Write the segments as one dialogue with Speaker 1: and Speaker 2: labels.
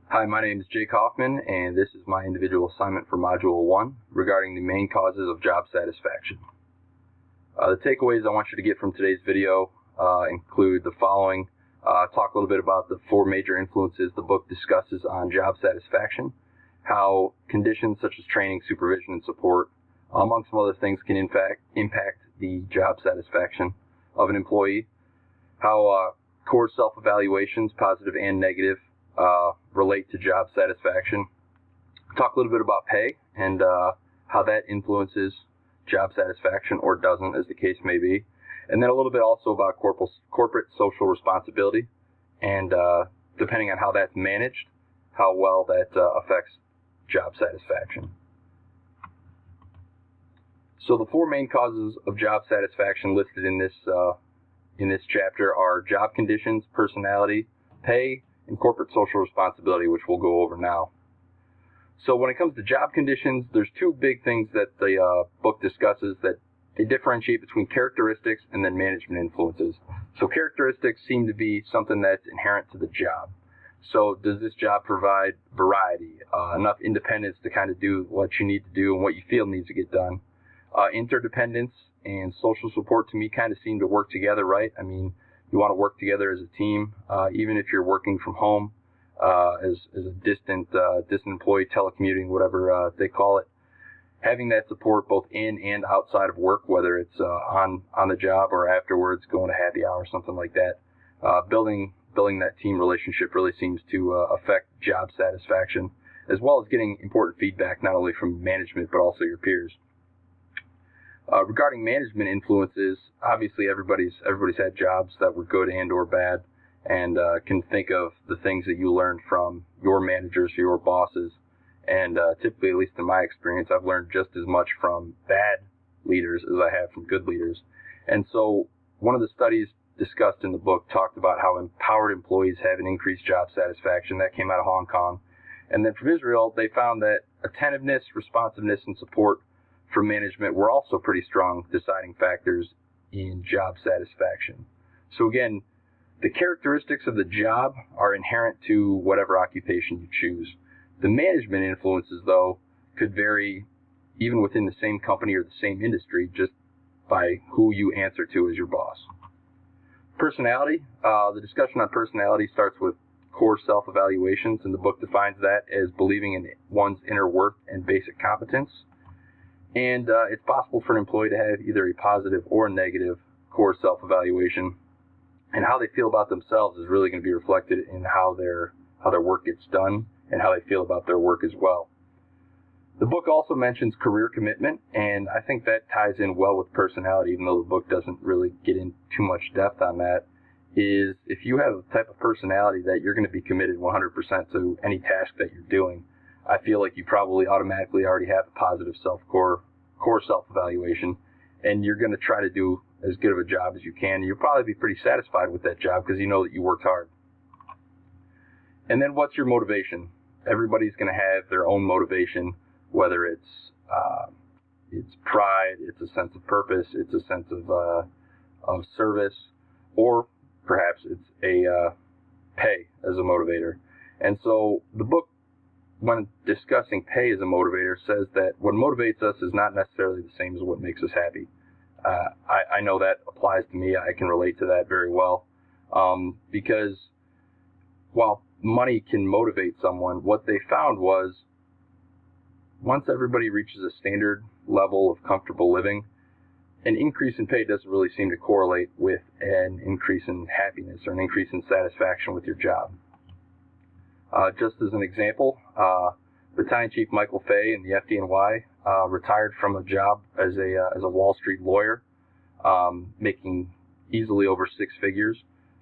Speaker 1: Hi, my name is Jake Hoffman, and this is my individual assignment for Module 1 regarding the main causes of job satisfaction. The takeaways I want you to get from today's video include the following. Talk a little bit about the 4 major influences the book discusses on job satisfaction, how conditions such as training, supervision, and support, among some other things, can in fact impact the job satisfaction of an employee, how core self-evaluations, positive and negative, relate to job satisfaction. Talk a little bit about pay and how that influences job satisfaction or doesn't, as the case may be. And then a little bit also about corporate social responsibility and depending on how that's managed, how well that affects job satisfaction. So the 4 main causes of job satisfaction listed in this chapter are job conditions, personality, pay, and corporate social responsibility, which we'll go over now. So when it comes to job conditions, there's 2 big things that the book discusses that they differentiate between characteristics and then management influences. So characteristics seem to be something that's inherent to the job. So does this job provide variety, enough independence to kind of do what you need to do and what you feel needs to get done? Interdependence and social support to me kind of seem to work together, right? I mean, you want to work together as a team, even if you're working from home as a distant employee, telecommuting, whatever they call it. Having that support both in and outside of work, whether it's on the job or afterwards, going to happy hour, something like that. Building that team relationship really seems to affect job satisfaction, as well as getting important feedback not only from management but also your peers. Regarding management influences, obviously everybody's had jobs that were good and or bad, and can think of the things that you learned from your managers, your bosses, and typically, at least in my experience, I've learned just as much from bad leaders as I have from good leaders. And so one of the studies discussed in the book talked about how empowered employees have an increased job satisfaction. That came out of Hong Kong. And then from Israel, they found that attentiveness, responsiveness, and support from management were also pretty strong deciding factors in job satisfaction. So again, the characteristics of the job are inherent to whatever occupation you choose. The management influences, though, could vary even within the same company or the same industry just by who you answer to as your boss. Personality, the discussion on personality starts with core self-evaluations, and the book defines that as believing in one's inner worth and basic competence. And it's possible for an employee to have either a positive or negative core self-evaluation, and how they feel about themselves is really going to be reflected in how their work gets done and how they feel about their work as well. The book also mentions career commitment, and I think that ties in well with personality, even though the book doesn't really get in too much depth on that, is if you have a type of personality that you're going to be committed 100% to any task that you're doing, I feel like you probably automatically already have a positive core self-evaluation, and you're going to try to do as good of a job as you can. You'll probably be pretty satisfied with that job because you know that you worked hard. And then what's your motivation? Everybody's going to have their own motivation, whether it's pride, it's a sense of purpose, it's a sense of service, or perhaps it's a pay as a motivator. And so the book, when discussing pay as a motivator, says that what motivates us is not necessarily the same as what makes us happy. I know that applies to me. I can relate to that very well, because while money can motivate someone, what they found was once everybody reaches a standard level of comfortable living, an increase in pay doesn't really seem to correlate with an increase in happiness or an increase in satisfaction with your job. Just as an example, Battalion Chief Michael Fay in the FDNY retired from a job as a Wall Street lawyer, making easily over 6 figures.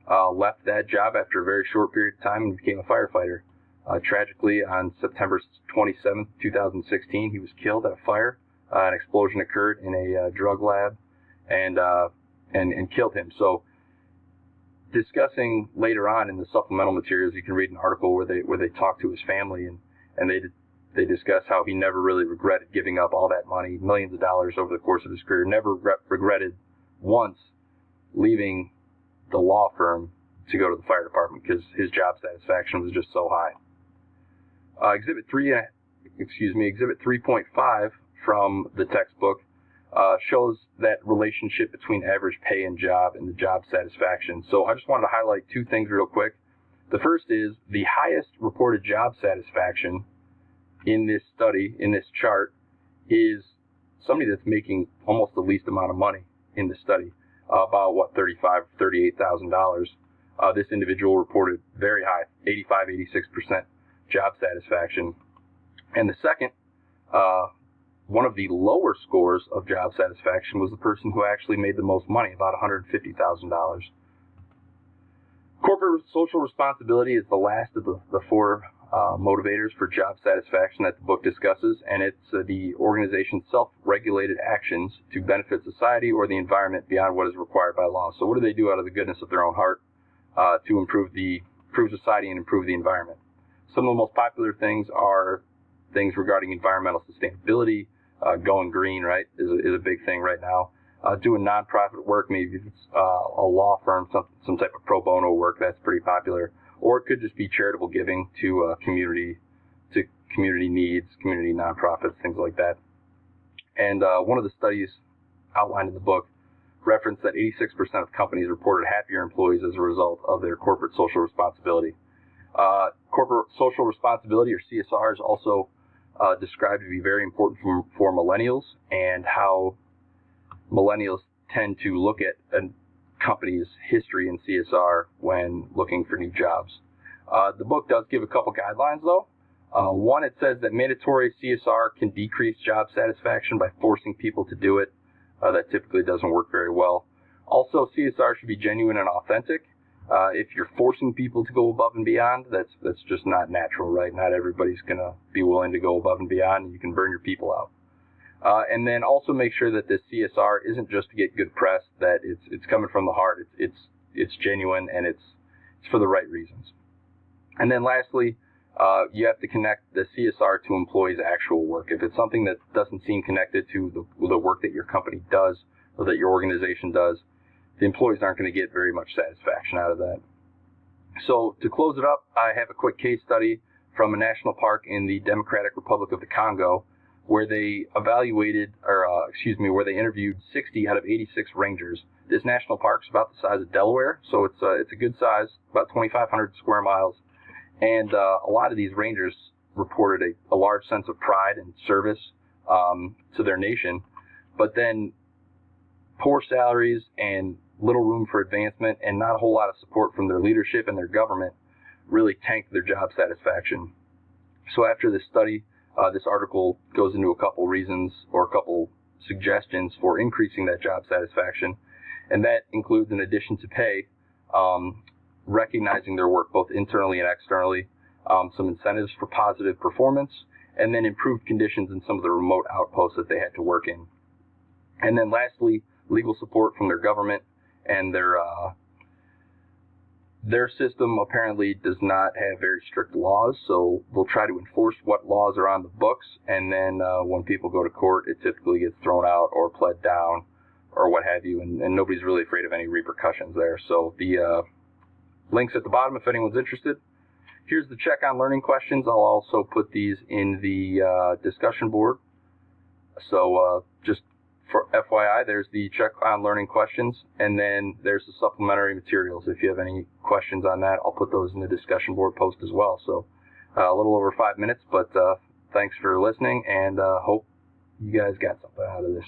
Speaker 1: Left that job after a very short period of time and became a firefighter. Tragically, on September 27th, 2016, he was killed at a fire. An explosion occurred in a drug lab and killed him. So, discussing later on in the supplemental materials, you can read an article where they talk to his family and they discuss how he never really regretted giving up all that money, millions of dollars over the course of his career. Never regretted once leaving the law firm to go to the fire department because his job satisfaction was just so high. Exhibit 3.5 from the textbook shows that relationship between average pay and job and the job satisfaction. So I just wanted to highlight two things real quick. The first is the highest reported job satisfaction in this study, in this chart, is somebody that's making almost the least amount of money in the study, about $38,000. This individual reported very high, 86% job satisfaction. And the second, one of the lower scores of job satisfaction was the person who actually made the most money, about $150,000. Corporate social responsibility is the last of the four motivators for job satisfaction that the book discusses, and it's the organization's self-regulated actions to benefit society or the environment beyond what is required by law. So what do they do out of the goodness of their own heart to improve society and improve the environment? Some of the most popular things are things regarding environmental sustainability. Going green, right, is a big thing right now. Doing nonprofit work, maybe it's a law firm, some type of pro bono work, that's pretty popular. Or it could just be charitable giving to community needs, community nonprofits, things like that. And one of the studies outlined in the book referenced that 86% of companies reported happier employees as a result of their corporate social responsibility. Corporate social responsibility, or CSR, is also described to be very important for millennials, and how millennials tend to look at a company's history in CSR when looking for new jobs. The book does give a couple guidelines, though. One, it says that mandatory CSR can decrease job satisfaction by forcing people to do it. That typically doesn't work very well. Also, CSR should be genuine and authentic. If you're forcing people to go above and beyond, that's just not natural, right? Not everybody's going to be willing to go above and beyond, and you can burn your people out. And then also make sure that this CSR isn't just to get good press, that it's coming from the heart, it's genuine, and it's for the right reasons. And then lastly, you have to connect the CSR to employees' actual work. If it's something that doesn't seem connected to the work that your company does or that your organization does, the employees aren't going to get very much satisfaction out of that. So to close it up, I have a quick case study from a national park in the Democratic Republic of the Congo, where they where they interviewed 60 out of 86 rangers. This national park's about the size of Delaware, so it's a good size, about 2,500 square miles. And a lot of these rangers reported a large sense of pride and service to their nation, but then poor salaries and little room for advancement and not a whole lot of support from their leadership and their government really tanked their job satisfaction. So after this study, this article goes into a couple reasons or a couple suggestions for increasing that job satisfaction, and that includes, in addition to pay, recognizing their work both internally and externally, some incentives for positive performance, and then improved conditions in some of the remote outposts that they had to work in. And then lastly, legal support from their government, and their system apparently does not have very strict laws, so they'll try to enforce what laws are on the books, and then when people go to court, it typically gets thrown out or pled down or what have you, and nobody's really afraid of any repercussions there. So the links at the bottom if anyone's interested. Here's the check on learning questions. I'll also put these in the discussion board. So just for FYI, there's the check on learning questions, and then there's the supplementary materials. If you have any questions on that, I'll put those in the discussion board post as well. So a little over 5 minutes, but thanks for listening, and hope you guys got something out of this.